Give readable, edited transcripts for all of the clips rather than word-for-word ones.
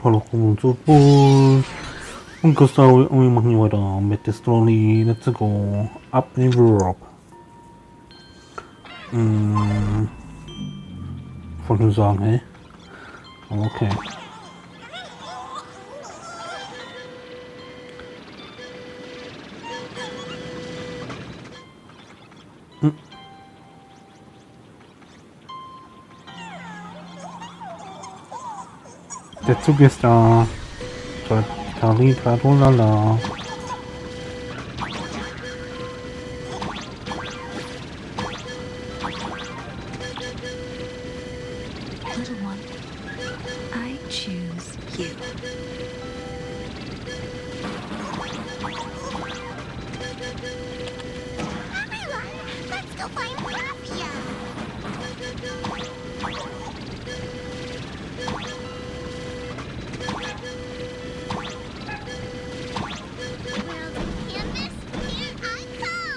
바로 볼. Honkai Star Rail only miHoYo met the story. Let's go up in Europe. Von schon sagen, hey? Okay. Der Zug ist da. Tari, Tradolala. Little one, I choose you. Everyone, let's go find Graphia. World canvas, here I come.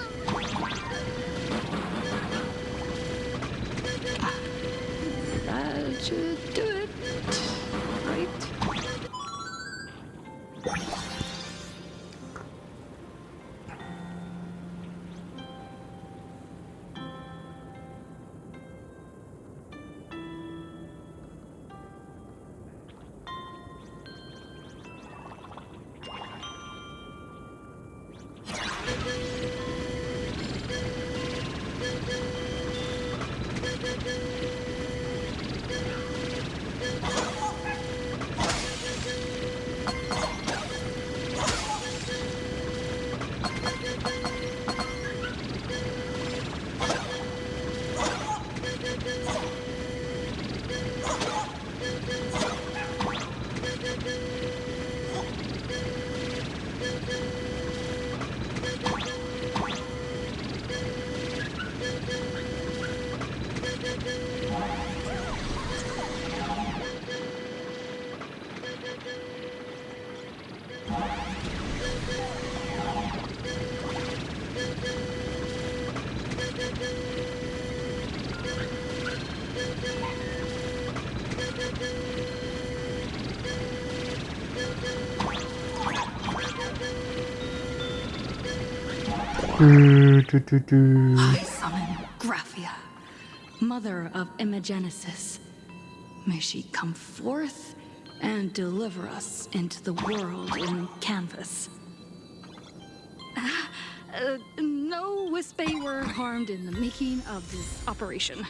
That should do it, right? I summon Graphia, mother of Imogenesis. May she come forth and deliver us into the world in canvas. No Wispy were harmed in the making of this operation.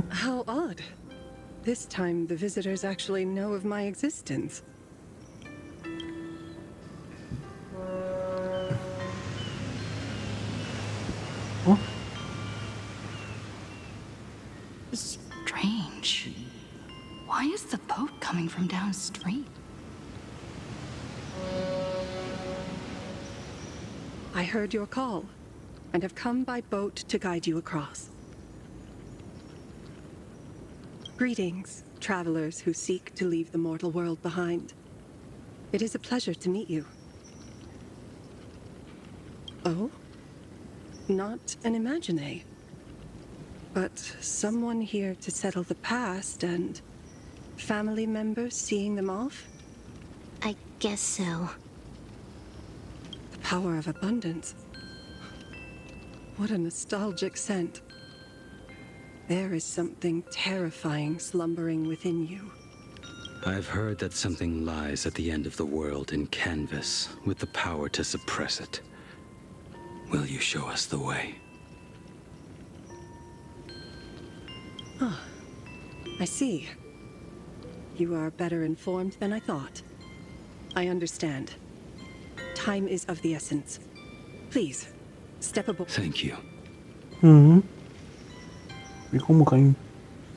How odd. This time, the visitors actually know of my existence. Huh? Strange. Why is the boat coming from downstream? I heard your call, and have come by boat to guide you across. Greetings, travelers who seek to leave the mortal world behind. It is a pleasure to meet you. Oh? Not an imagine, but someone here to settle the past and family members seeing them off? I guess so. The power of abundance. What a nostalgic scent. There is something terrifying slumbering within you. I've heard that something lies at the end of the world in canvas with the power to suppress it. Will you show us the way? I see. You are better informed than I thought. I understand. Time is of the essence. Please, step aboard. Thank you. 이거 뭐 가임.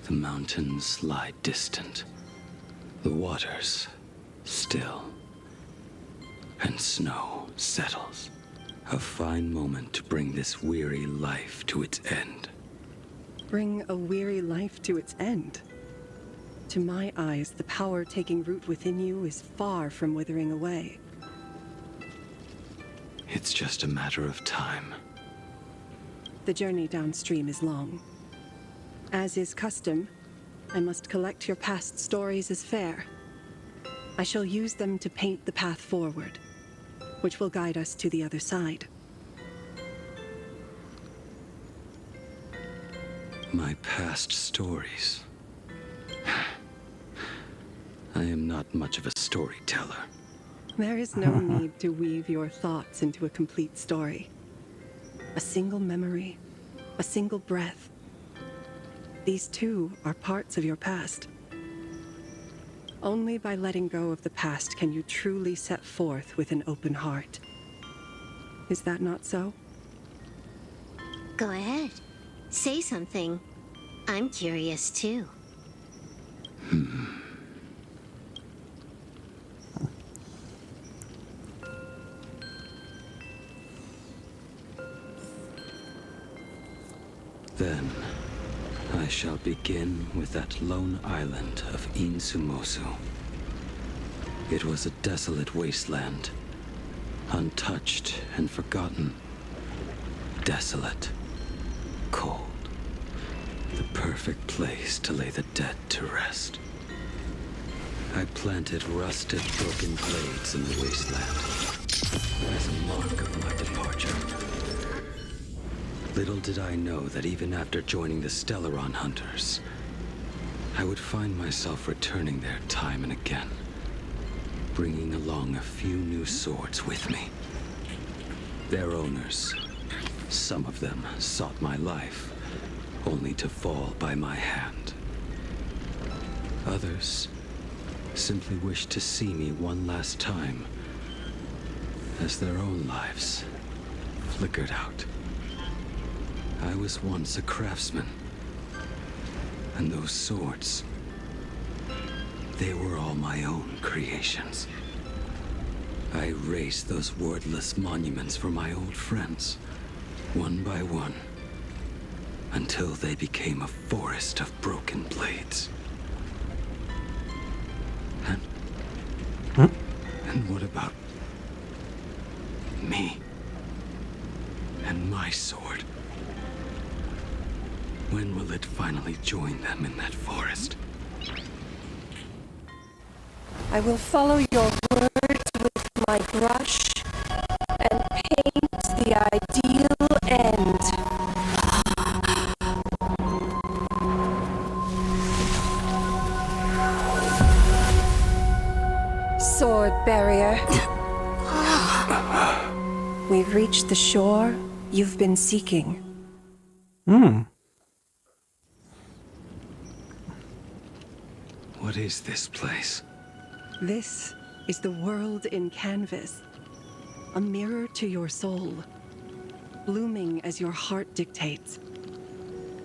The mountains lie distant. The waters still. And snow settles. A fine moment to bring this weary life to its end. Bring a weary life to its end. To my eyes, the power taking root within you is far from withering away. It's just a matter of time. The journey downstream is long. As is custom, I must collect your past stories as fare. I shall use them to paint the path forward, which will guide us to the other side. My past stories. I am not much of a storyteller. There is no need to weave your thoughts into a complete story. A single memory, a single breath. These too are parts of your past. Only by letting go of the past can you truly set forth with an open heart. Is that not so? Go ahead. Say something. I'm curious too. Then, I shall begin with that lone island of Insumosu. It was a desolate wasteland, untouched and forgotten. Desolate, cold. The perfect place to lay the dead to rest. I planted rusted, broken blades in the wasteland as a mark of my departure. Little did I know that even after joining the Stellaron Hunters, I would find myself returning there time and again, bringing along a few new swords with me. Their owners, some of them sought my life, only to fall by my hand. Others simply wished to see me one last time, as their own lives flickered out. I was once a craftsman, and those swords, they were all my own creations. I raised those wordless monuments for my old friends, one by one, until they became a forest of broken blades. And what about me and my sword? When will it finally join them in that forest? I will follow your words with my brush and paint the ideal end. Sword barrier. We've reached the shore you've been seeking. What is this place? This is the world in canvas, a mirror to your soul, blooming as your heart dictates.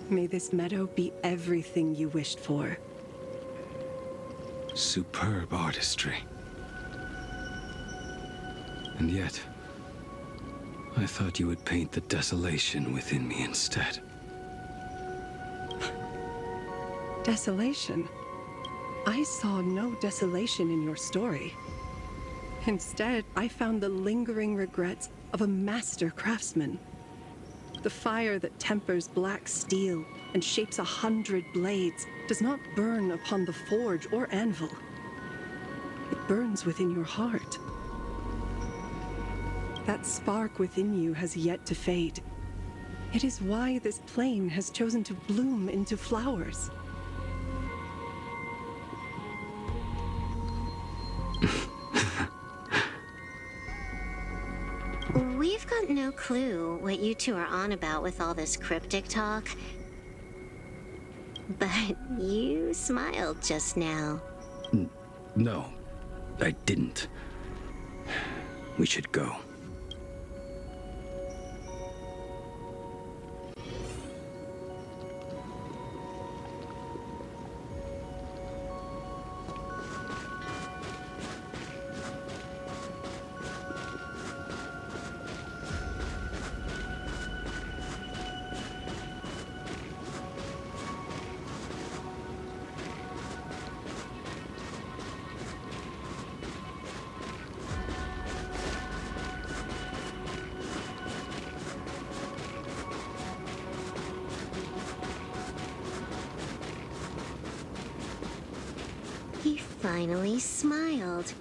May this meadow be everything you wished for. Superb artistry. And yet, I thought you would paint the desolation within me instead. Desolation? I saw no desolation in your story. Instead, I found the lingering regrets of a master craftsman. The fire that tempers black steel and shapes 100 blades does not burn upon the forge or anvil. It burns within your heart. That spark within you has yet to fade. It is why this plane has chosen to bloom into flowers. We've got no clue what you two are on about with all this cryptic talk. But you smiled just now. No, I didn't. We should go. He finally smiled.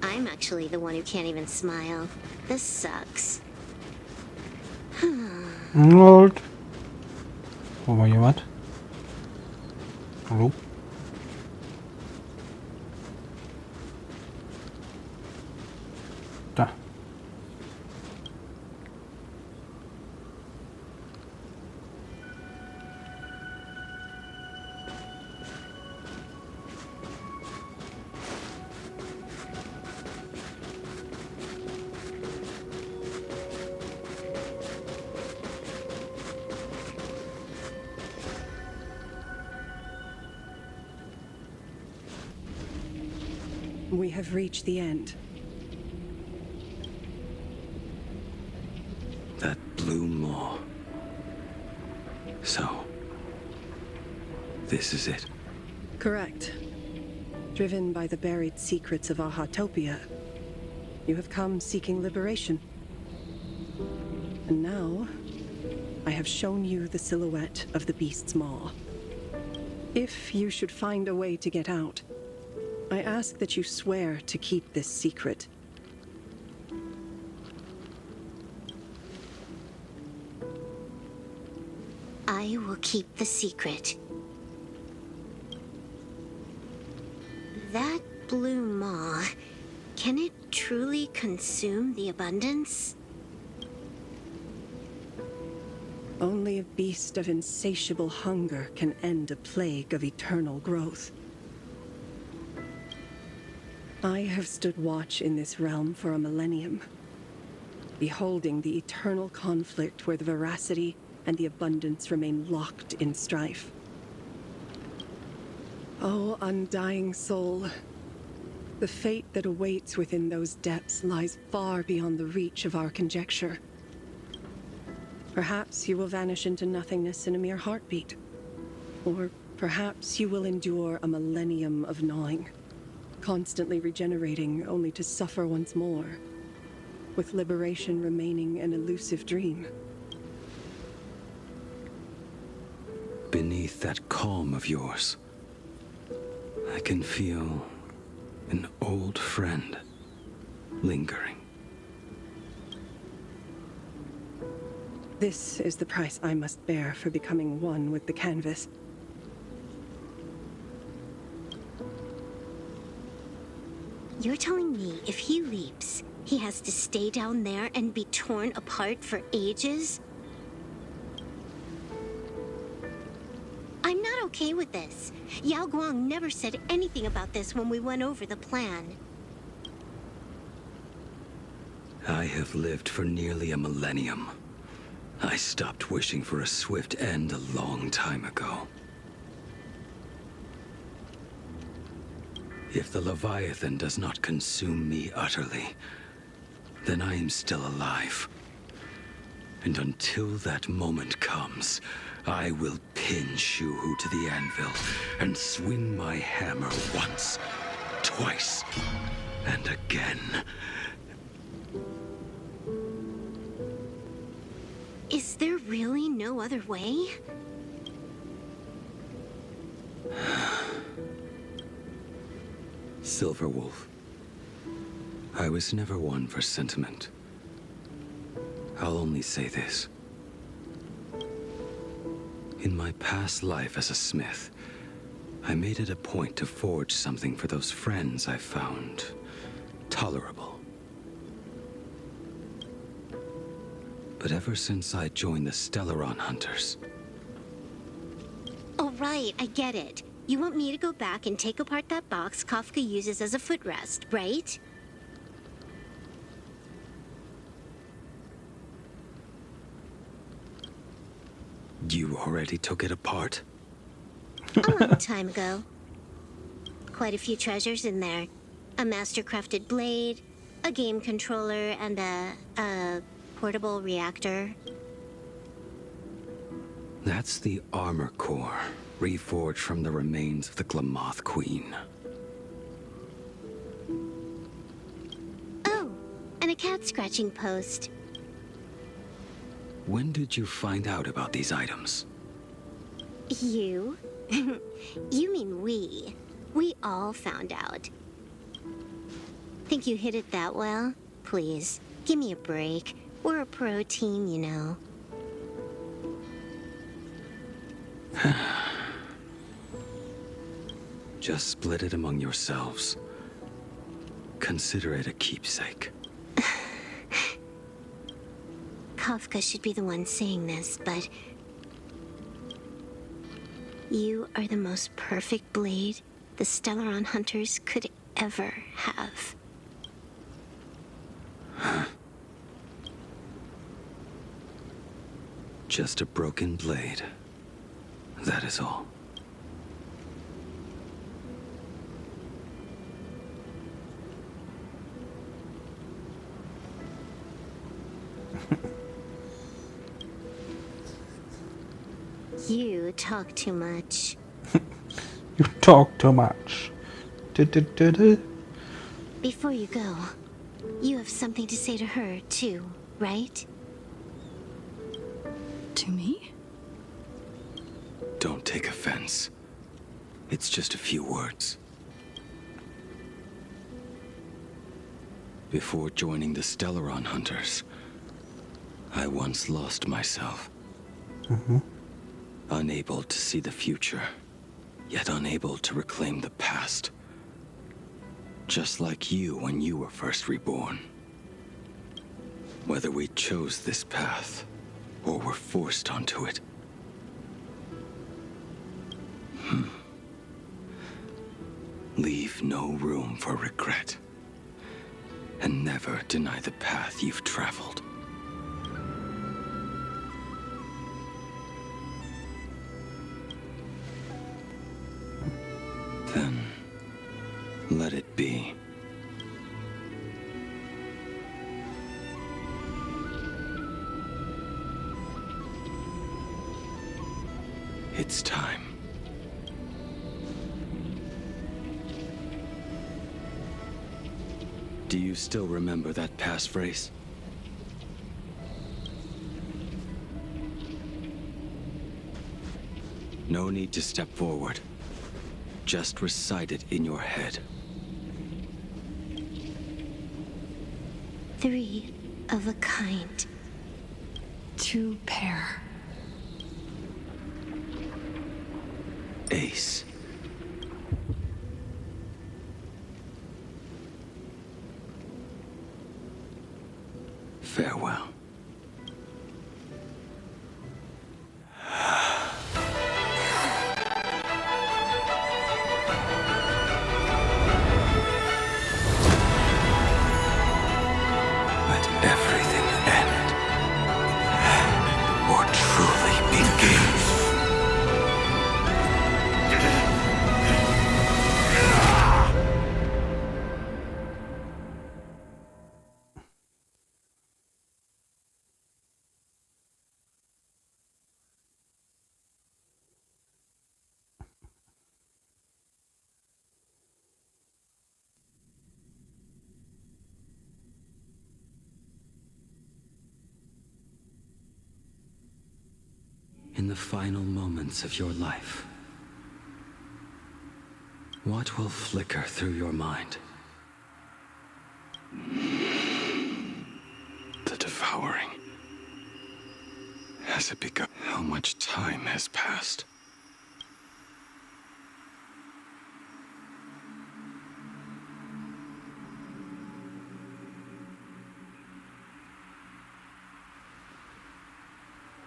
I'm actually the one who can't even smile. This sucks. Lord. Wo war jemand? Hallo? Da. We have reached the end. That blue maw. So, this is it. Correct. Driven by the buried secrets of Ahatopia, you have come seeking liberation. And now, I have shown you the silhouette of the beast's maw. If you should find a way to get out, I ask that you swear to keep this secret. I will keep the secret. That blue maw, can it truly consume the abundance? Only a beast of insatiable hunger can end a plague of eternal growth. I have stood watch in this realm for a millennium, beholding the eternal conflict where the veracity and the abundance remain locked in strife. Oh, undying soul, the fate that awaits within those depths lies far beyond the reach of our conjecture. Perhaps you will vanish into nothingness in a mere heartbeat, or perhaps you will endure a millennium of gnawing, constantly regenerating only to suffer once more, with liberation remaining an elusive dream. Beneath that calm of yours, I can feel an old friend lingering. This is the price I must bear for becoming one with the canvas. You're telling me if he leaps, he has to stay down there and be torn apart for ages? I'm not okay with this. Yao Guang never said anything about this when we went over the plan. I have lived for nearly a millennium. I stopped wishing for a swift end a long time ago. If the Leviathan does not consume me utterly, then I am still alive. And until that moment comes, I will pin Shuhu to the anvil and swing my hammer once, twice, and again. Is there really no other way? Silverwolf, I was never one for sentiment. I'll only say this. In my past life as a smith, I made it a point to forge something for those friends I found tolerable. But ever since I joined the Stellaron Hunters... Oh, right, I get it. You want me to go back and take apart that box Kafka uses as a footrest, right? You already took it apart? A long time ago. Quite a few treasures in there. A master-crafted blade, a game controller, and a portable reactor. That's the armor core, reforged from the remains of the Glamoth Queen. Oh, and a cat-scratching post. When did you find out about these items? You? You mean we. We all found out. Think you hid it that well? Please, give me a break. We're a pro team, you know. Just split it among yourselves. Consider it a keepsake. Kafka should be the one saying this, but... You are the most perfect blade the Stellaron Hunters could ever have. Just a broken blade. That is all. You talk too much. You talk too much. Du-du-du-du. Before you go, you have something to say to her, too, right? To me? Don't take offense. It's just a few words. Before joining the Stellaron Hunters, I once lost myself. Unable to see the future, yet unable to reclaim the past. Just like you when you were first reborn. Whether we chose this path, or were forced onto it. Leave no room for regret. And never deny the path you've traveled. Then, let it be. It's time. Do you still remember that passphrase? No need to step forward. Just recite it in your head. 3 of a kind. 2 pair. Ace. Farewell. Let everything end, or truly begin. In the final moments of your life, what will flicker through your mind? The devouring Has it begun? How much time has passed?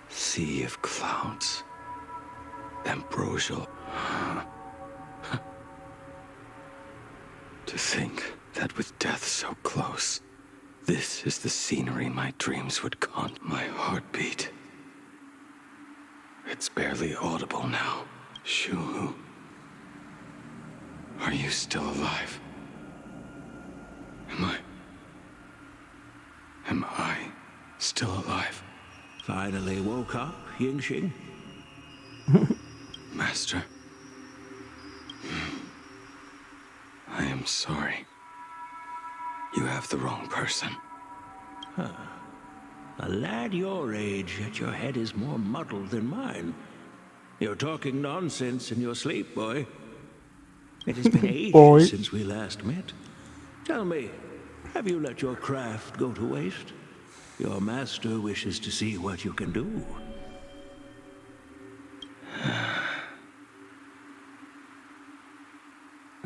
Sea of clouds. Ambrosial. To think that with death so close, this is the scenery my dreams would haunt. My heartbeat. It's barely audible now. Shuhu. Are you still alive? Am I still alive? Finally woke up, Yingxing? Master. I am sorry. You have the wrong person. A lad your age, yet your head is more muddled than mine. You're talking nonsense in your sleep, boy. It has been ages since we last met. Tell me, have you let your craft go to waste? Your master wishes to see what you can do.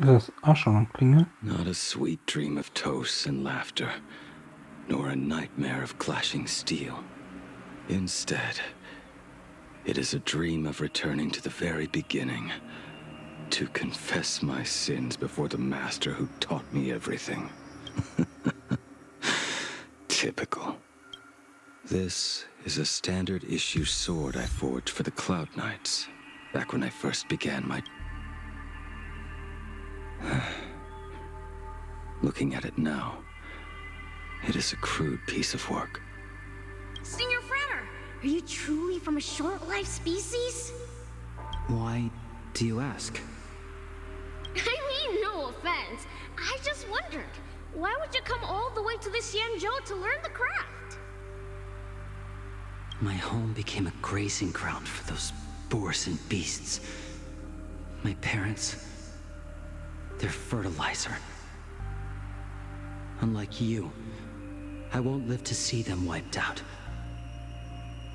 Ist das Aschenklingel? Not a sweet dream of toasts and laughter, nor a nightmare of clashing steel. Instead, it is a dream of returning to the very beginning, to confess my sins before the master who taught me everything. Typical. This is a standard issue sword I forged for the Cloud Knights, back when I first began my... Looking at it now, it is a crude piece of work. Senior Frater, are you truly from a short-lived species? Why do you ask? I mean, no offense. I just wondered, why would you come all the way to this Yanzhou to learn the craft? My home became a grazing ground for those boars and beasts. My parents, they're fertilizer. Unlike you, I won't live to see them wiped out.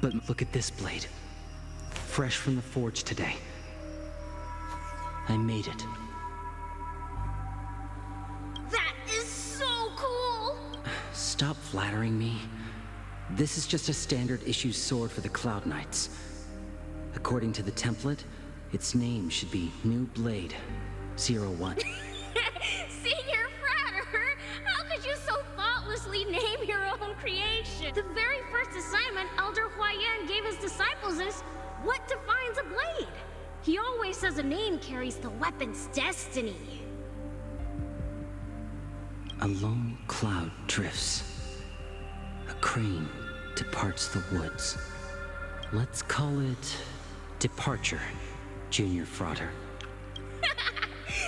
But look at this blade. Fresh from the forge today. I made it. That is so cool! Stop flattering me. This is just a standard issue sword for the Cloud Knights. According to the template, its name should be New Blade 01. Senior Frater, how could you so thoughtlessly name your own creation? The very first assignment Elder Huayan gave his disciples is, what defines a blade? He always says a name carries the weapon's destiny. A lone cloud drifts. A crane departs the woods. Let's call it Departure, Junior Frater.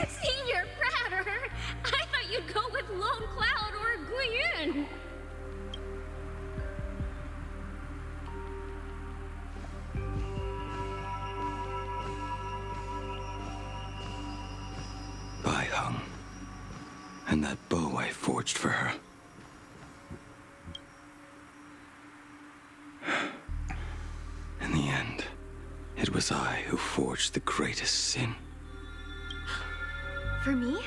Senior Frater, I thought you'd go with Lone Cloud or Guiyun. Bai Hung. And that bow I forged for her. In the end, it was I who forged the greatest sin. For me?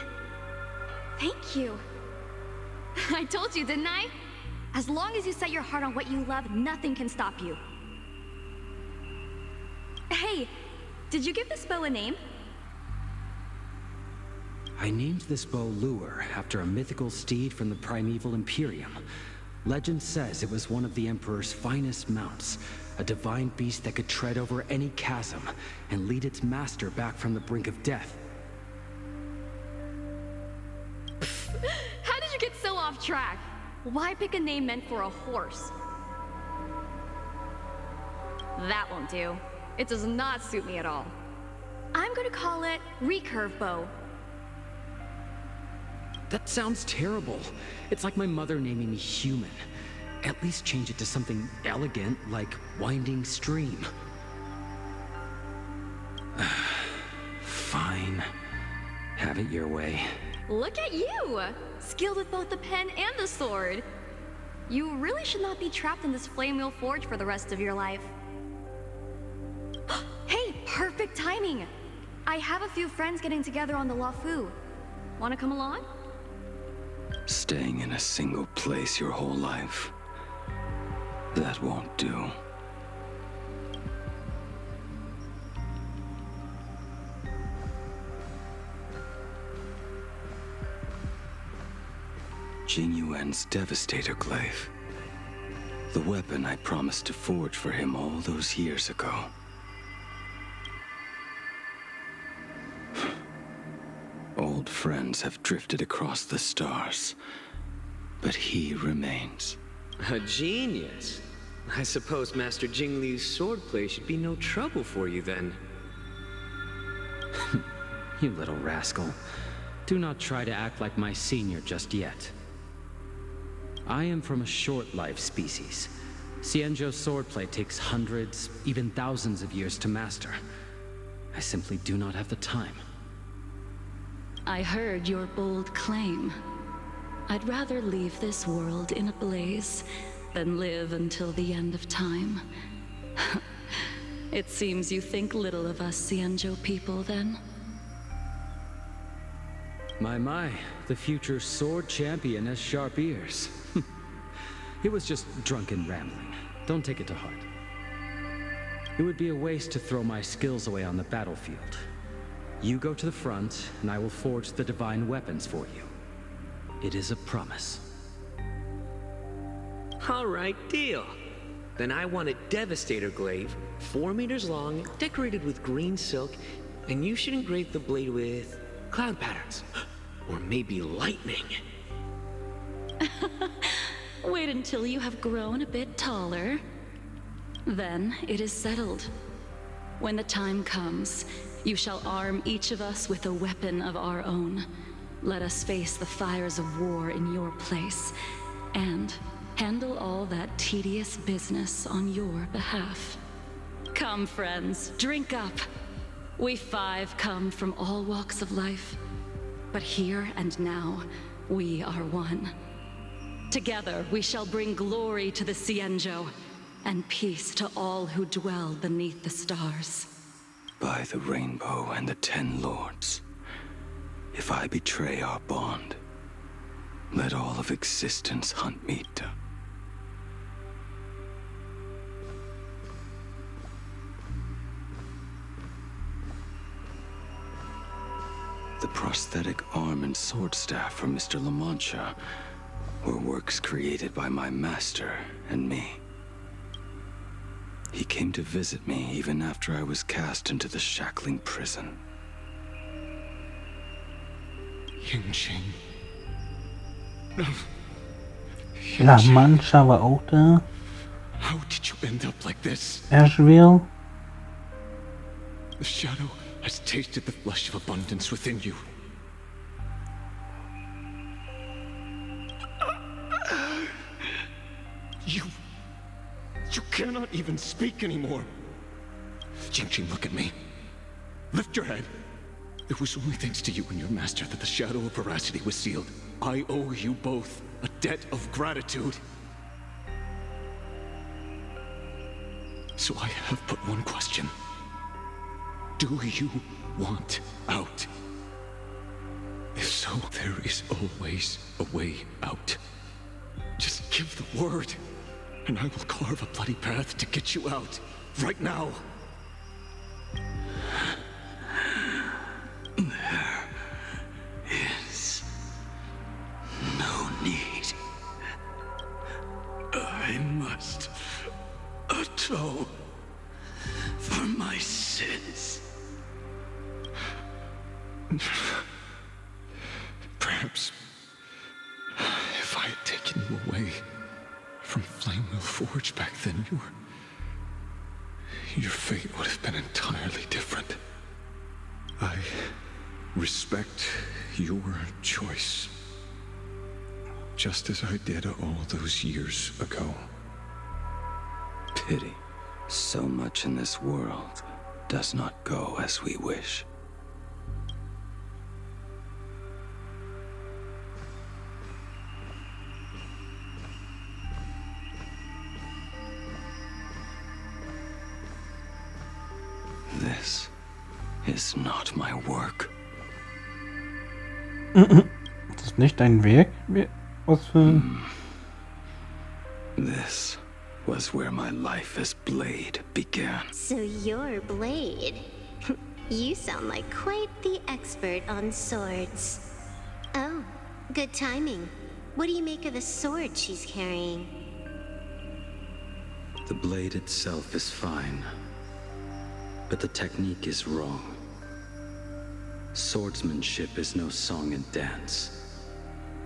Thank you. I told you, didn't I? As long as you set your heart on what you love, nothing can stop you. Hey, did you give this bow a name? I named this bow Lure after a mythical steed from the primeval Imperium. Legend says it was one of the Emperor's finest mounts, a divine beast that could tread over any chasm and lead its master back from the brink of death. How did you get so off track? Why pick a name meant for a horse? That won't do. It does not suit me at all. I'm going to call it Recurve Bow. That sounds terrible. It's like my mother naming me Human. At least change it to something elegant, like Winding Stream. Fine. Have it your way. Look at you! Skilled with both the pen and the sword. You really should not be trapped in this flame wheel forge for the rest of your life. exciting! I have a few friends getting together on the Lafu. Wanna come along? Staying in a single place your whole life. That won't do. Jingyuan's Devastator Glaive. The weapon I promised to forge for him all those years ago. Old friends have drifted across the stars, but he remains. A genius. I suppose Master Jingliu's swordplay should be no trouble for you then. You little rascal. Do not try to act like my senior just yet. I am from a short-life species. Xianzhou's swordplay takes hundreds, even thousands of years to master. I simply do not have the time. I heard your bold claim. I'd rather leave this world in a blaze than live until the end of time. It seems you think little of us Xianzhou people, then? My, the future sword champion has sharp ears. It was just drunken rambling. Don't take it to heart. It would be a waste to throw my skills away on the battlefield. You go to the front, and I will forge the divine weapons for you. It is a promise. All right, deal. Then I want a Devastator Glaive, 4 meters long, decorated with green silk, and you should engrave the blade with cloud patterns. Or maybe lightning. Wait until you have grown a bit taller. Then it is settled. When the time comes, you shall arm each of us with a weapon of our own. Let us face the fires of war in your place, and handle all that tedious business on your behalf. Come, friends, drink up. We 5 come from all walks of life, but here and now, we are one. Together, we shall bring glory to the Xianzhou, and peace to all who dwell beneath the stars. By the rainbow and the 10 lords, if I betray our bond, let all of existence hunt me down. The prosthetic arm and sword staff from Mr. La Mancha were works created by my master and me. He came to visit me even after I was cast into the shackling prison. Yingqing. No. La Mancha war auch da. How did you end up like this? Asheville. The shadow has tasted the flesh of abundance within you. You cannot even speak anymore. Yingqing, look at me. Lift your head. It was only thanks to you and your master that the shadow of veracity was sealed. I owe you both a debt of gratitude. So I have but one question. Do you want out? If so, there is always a way out. Just give the word, and I will carve a bloody path to get you out, right now. There is no need. I must atone for my sins. Perhaps if I had taken you away from Flamewheel Forge back then, your fate would have been entirely different. I respect your choice, just as I did all those years ago. Pity. So much in this world does not go as we wish. This is not my work. Das ist nicht dein Werk? Was für... This was where my life as Blade began. So you're Blade. You sound like quite the expert on swords. Oh, good timing. What do you make of the sword she's carrying? The blade itself is fine, but the technique is wrong. Swordsmanship is no song and dance.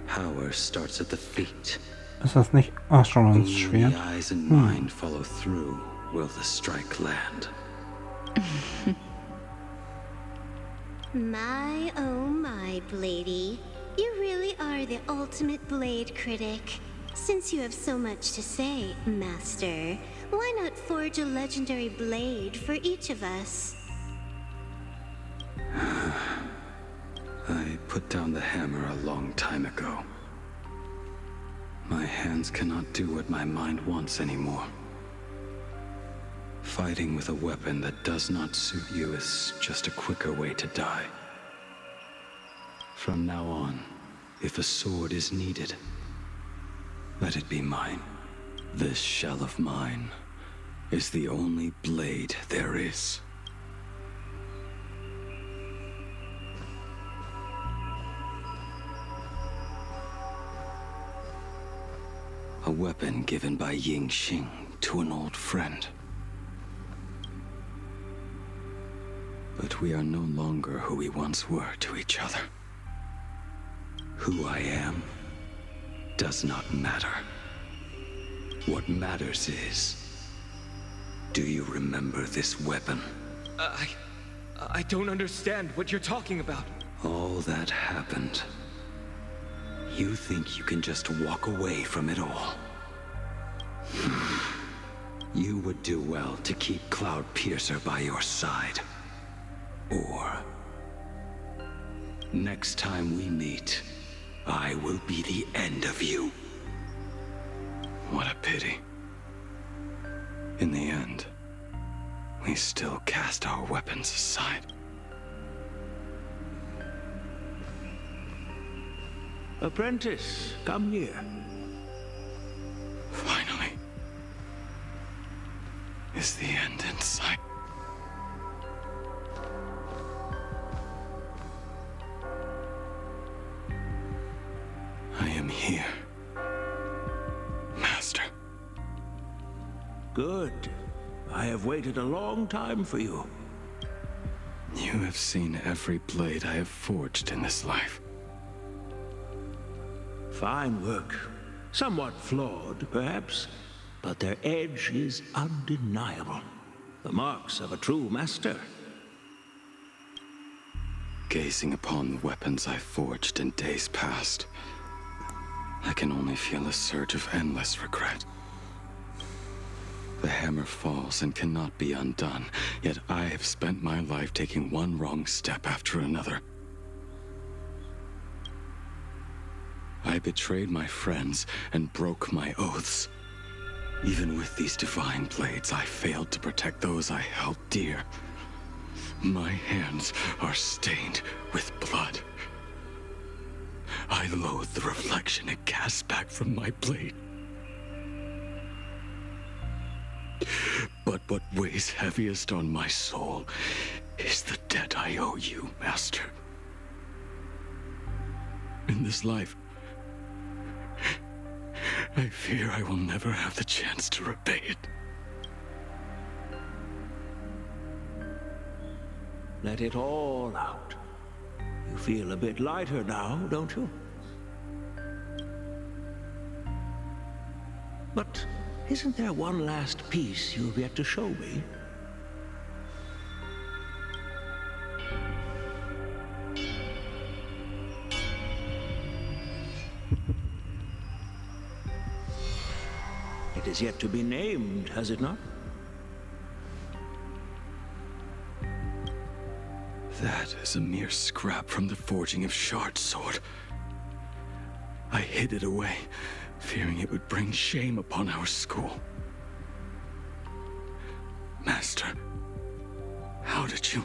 Power starts at the feet. Ist das nicht Astrolans When Schwert? the eyes and mind follow through, will the strike land. My, oh my, Bladey. You really are the ultimate blade critic. Since you have so much to say, Master, why not forge a legendary blade for each of us? I put down the hammer a long time ago. My hands cannot do what my mind wants anymore. Fighting with a weapon that does not suit you is just a quicker way to die. From now on, if a sword is needed, let it be mine. This shell of mine is the only blade there is. A weapon given by Ying Xing to an old friend. But we are no longer who we once were to each other. Who I am does not matter. What matters is, do you remember this weapon? I don't understand what you're talking about. All that happened. You think you can just walk away from it all? You would do well to keep Cloud Piercer by your side. Or, next time we meet, I will be the end of you. What a pity. In the end, we still cast our weapons aside. Apprentice, come here. Finally. Is the end in sight? I am here, Master. Good. I have waited a long time for you. You have seen every blade I have forged in this life. Fine work. Somewhat flawed, perhaps, but their edge is undeniable. The marks of a true master. Gazing upon the weapons I forged in days past, I can only feel a surge of endless regret. The hammer falls and cannot be undone, yet I have spent my life taking one wrong step after another. I betrayed my friends and broke my oaths. Even with these divine blades, I failed to protect those I held dear. My hands are stained with blood. I loathe the reflection it casts back from my blade. But what weighs heaviest on my soul is the debt I owe you, Master. In this life, I fear I will never have the chance to repay it. Let it all out. You feel a bit lighter now, don't you? But isn't there one last piece you've yet to show me? It is yet to be named, has it not? That is a mere scrap from the forging of Shard Sword. I hid it away, fearing it would bring shame upon our school. Master, how did you...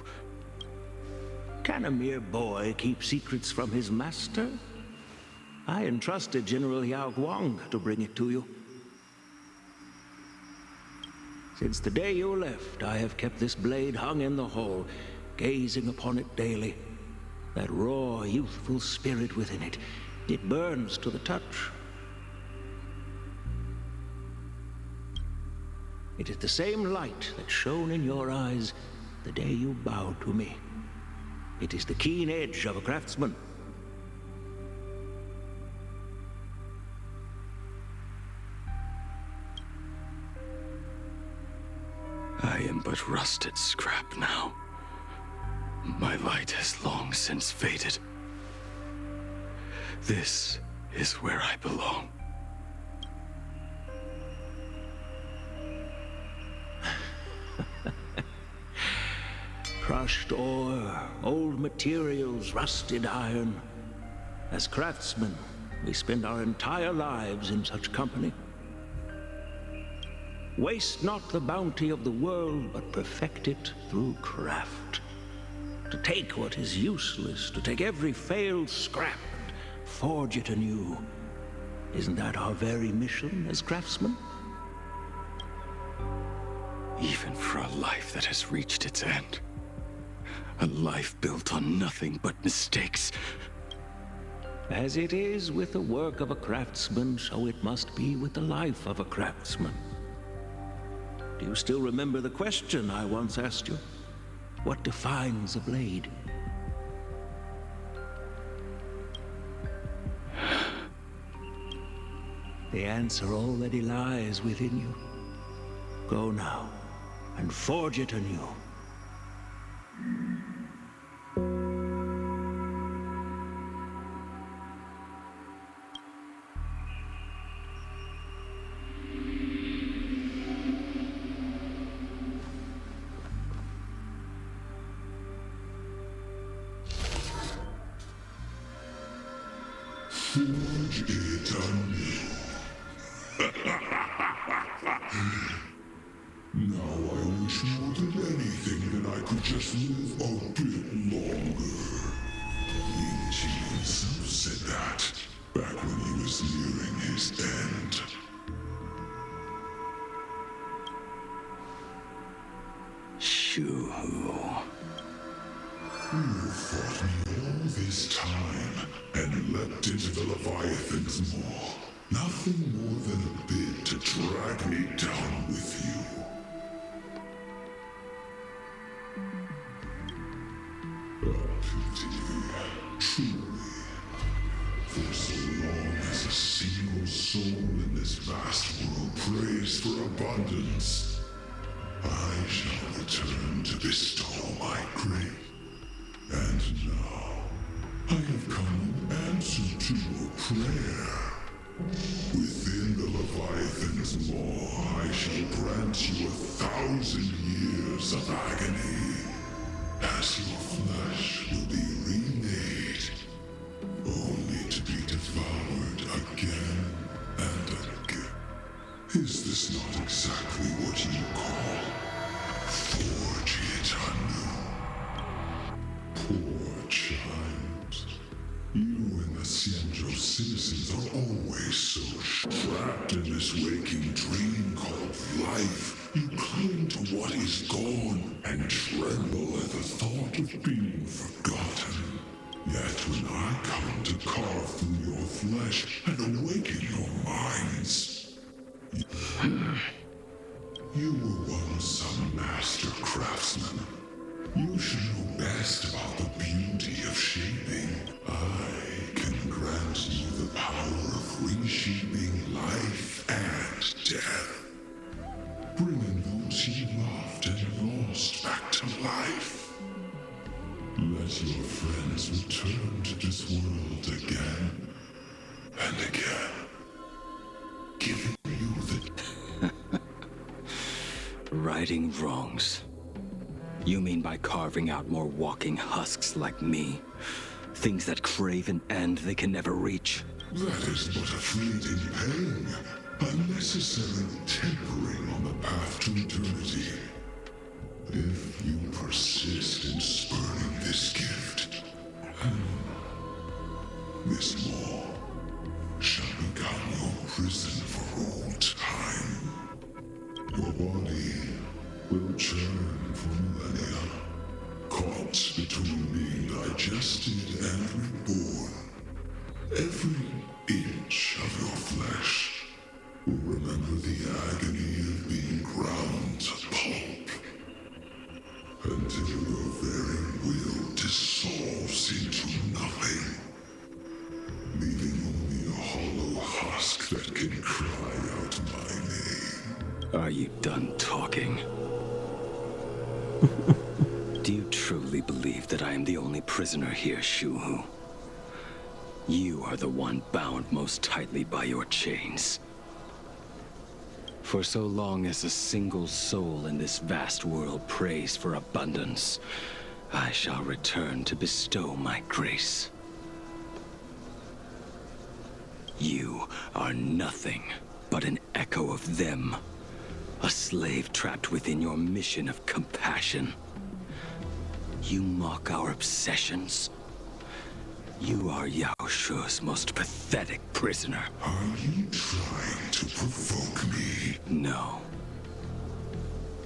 Can a mere boy keep secrets from his master? I entrusted General Yao Guang to bring it to you. Since the day you left, I have kept this blade hung in the hall, gazing upon it daily. That raw, youthful spirit within it, it burns to the touch. It is the same light that shone in your eyes the day you bowed to me. It is the keen edge of a craftsman. I am but rusted scrap now. My light has long since faded. This is where I belong. Crushed ore, old materials, rusted iron. As craftsmen, we spend our entire lives in such company. Waste not the bounty of the world, but perfect it through craft. To take what is useless, to take every failed scrap and forge it anew. Isn't that our very mission as craftsmen? Even for a life that has reached its end. A life built on nothing but mistakes. As it is with the work of a craftsman, so it must be with the life of a craftsman. Do you still remember the question I once asked you? What defines a blade? The answer already lies within you. Go now, and forge it anew. Forge it anew. Now I wish more than anything that I could just live a bit longer. Ling Qi himself said that back when he was nearing his end. Shu-hu. You fought me all this time and leapt into the Leviathan's maw. Nothing more than a bit to drag me down with you. Truly. For so long as a single soul in this vast world prays for abundance, I shall return to bestow my grace. And now, I have come in answer to a prayer. Within the Leviathan's maw, I shall grant you 1,000 years of agony, as your flesh will be remade, only to be devoured again and again. Is this not exactly what you call forge it anew? Poor child. You and the Xianzhou citizens are always so trapped in this waking dream called life. You cling to what is gone and tremble at the thought of being forgotten. Yet when I come to carve through your flesh and awaken your minds, you were once a master craftsman. You should know best about the beauty of shaping. I can grant you the power of reshaping life and death. Bringing those you loved and lost back to life. Let your friends return to this world again and again. Giving you the... Righting wrongs. You mean by carving out more walking husks like me? Things that crave an end they can never reach? That is but a fleeting pang, a necessary tempering on the path to eternity. If you persist in spurning this gift, This maw shall become your prison for all time. Your body will churn for millennia, caught between being digested and reborn. Every inch of your flesh will remember the agony of being ground to pulp, until your very will dissolves into nothing, leaving only a hollow husk that can cry out my name. Are you done talking? Do you truly believe that I am the only prisoner here, Shuhu? You are the one bound most tightly by your chains. For so long as a single soul in this vast world prays for abundance, I shall return to bestow my grace. You are nothing but an echo of them, a slave trapped within your mission of compassion. You mock our obsessions. You are Yao Shu's most pathetic prisoner. Are you trying to provoke me? No.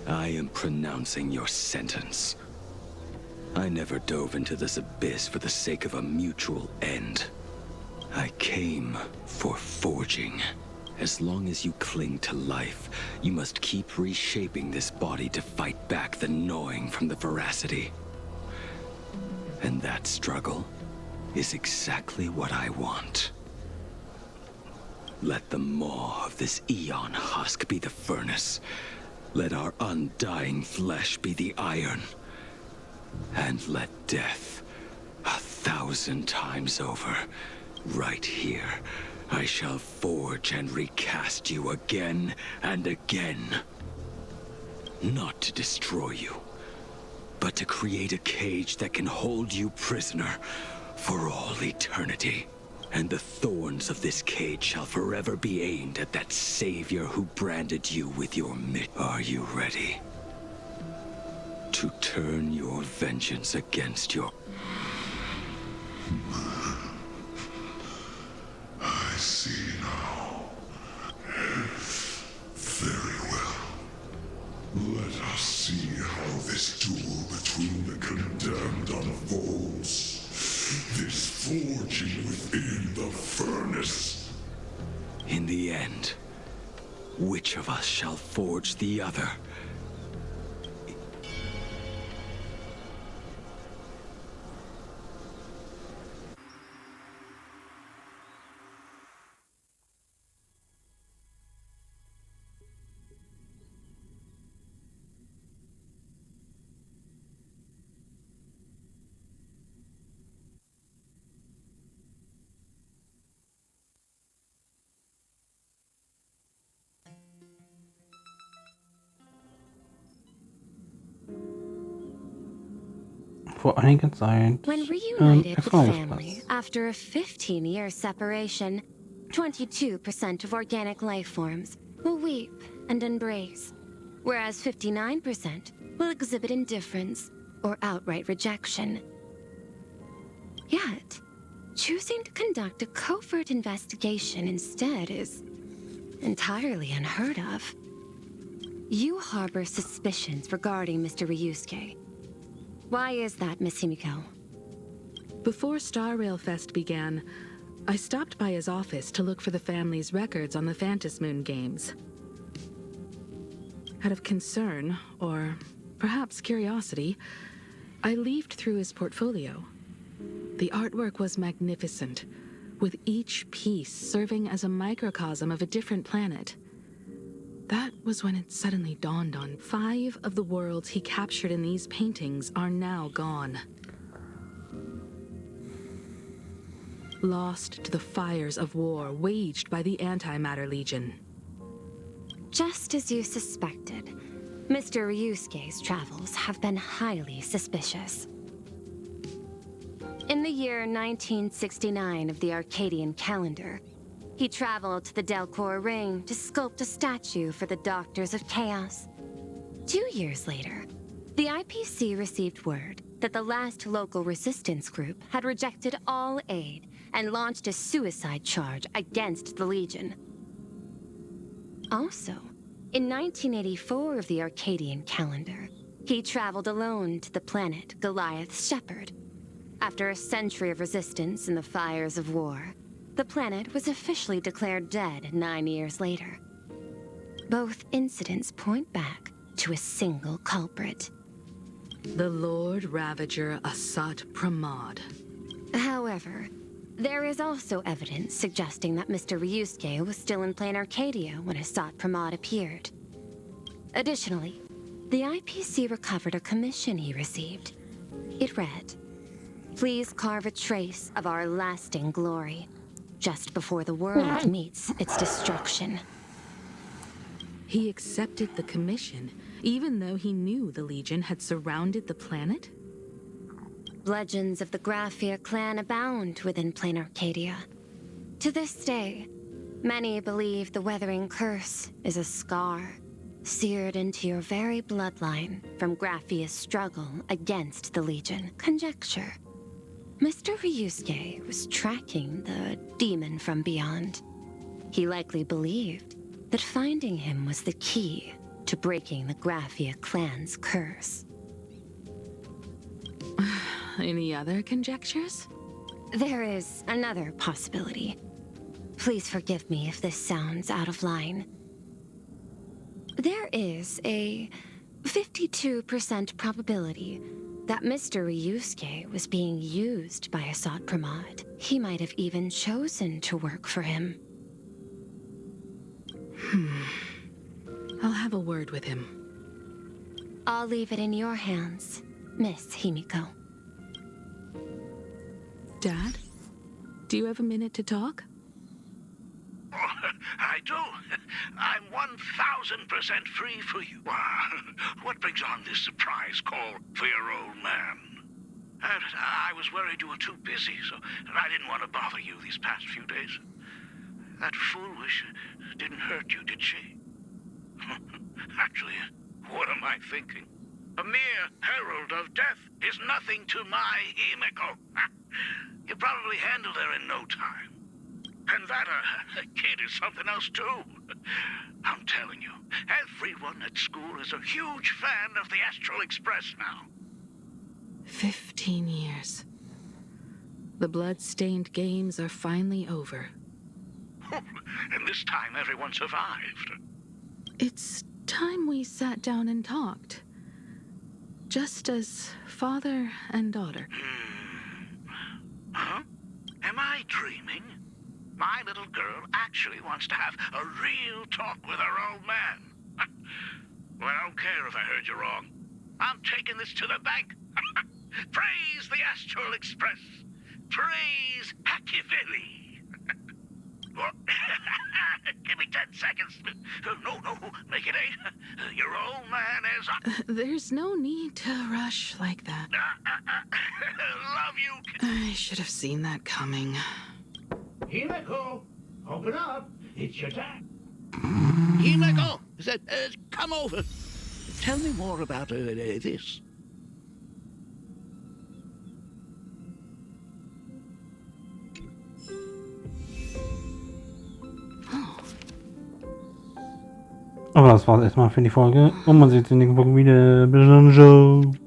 I am pronouncing your sentence. I never dove into this abyss for the sake of a mutual end. I came for forging. As long as you cling to life, you must keep reshaping this body to fight back the gnawing from the veracity. And that struggle is exactly what I want. Let the maw of this eon husk be the furnace. Let our undying flesh be the iron. And let death, 1,000 times over, right here, I shall forge and recast you again and again. Not to destroy you, but to create a cage that can hold you prisoner for all eternity. And the thorns of this cage shall forever be aimed at that savior who branded you with your mitt. Are you ready to turn your vengeance against your... I see now. Very well. Let us see how this duel between the condemned unfolds. This forging within the furnace. In the end, which of us shall forge the other? Vor einiger Zeit When reunited with Erfahrungsplatz. family after a 15-year separation, 22% of organic life forms will weep and embrace, whereas 59% will exhibit indifference or outright rejection. Yet, choosing to conduct a covert investigation instead is entirely unheard of. You harbor suspicions regarding Mr. Ryusuke. Why is that, Miss Himiko? Before Star Rail Fest began, I stopped by his office to look for the family's records on the Phantom Moon games. Out of concern, or perhaps curiosity, I leafed through his portfolio. The artwork was magnificent, with each piece serving as a microcosm of a different planet. That was when it suddenly dawned on 5 of the worlds he captured in these paintings are now gone. Lost to the fires of war waged by the Antimatter Legion. Just as you suspected, Mr. Ryusuke's travels have been highly suspicious. In the year 1969 of the Arcadian calendar, he traveled to the Delcor Ring to sculpt a statue for the Doctors of Chaos. 2 years later, the IPC received word that the last local resistance group had rejected all aid and launched a suicide charge against the Legion. Also, in 1984 of the Arcadian calendar, he traveled alone to the planet Goliath's Shepherd. After a century of resistance in the fires of war, the planet was officially declared dead 9 years later. Both incidents point back to a single culprit. The Lord Ravager Asat Pramod. However, there is also evidence suggesting that Mr. Ryusuke was still in plain Arcadia when Asat Pramod appeared. Additionally, the IPC recovered a commission he received. It read, "Please carve a trace of our lasting glory, just before the world meets its destruction." He accepted the commission, even though he knew the Legion had surrounded the planet? Legends of the Graphia clan abound within plain Arcadia. To this day, many believe the Weathering Curse is a scar seared into your very bloodline from Graphia's struggle against the Legion. Conjecture. Mr. Ryusuke was tracking the demon from beyond. He likely believed that finding him was the key to breaking the Graphia clan's curse. Any other conjectures? There is another possibility. Please forgive me if this sounds out of line. There is a 52% probability that Mr. Ryusuke was being used by Asat Pramod. He might have even chosen to work for him. I'll have a word with him. I'll leave it in your hands, Miss Himiko. Dad? Do you have a minute to talk? I do. I'm 1000% free for you. What brings on this surprise call for your old man? I was worried you were too busy, so I didn't want to bother you these past few days. That foolish didn't hurt you, did she? Actually, what am I thinking? A mere herald of death is nothing to my Himiko. You probably handled her in no time. And that kid is something else too. I'm telling you, everyone at school is a huge fan of the Astral Express now. 15 years. The blood-stained games are finally over. And this time everyone survived. It's time we sat down and talked. Just as father and daughter. Huh? Am I dreaming? My little girl actually wants to have a real talk with her old man. Well, I don't care if I heard you wrong. I'm taking this to the bank. Praise the Astral Express. Praise Hackivili. Give me 10 seconds. No, make it 8. Your old man is... There's no need to rush like that. Love you. I should have seen that coming. Himiko, open up. It's your time. Himiko, come over. Tell me more about this. Aber das war's erstmal für die Folge. Und man sieht sich in der nächsten Folge wieder. Bis dann, ciao.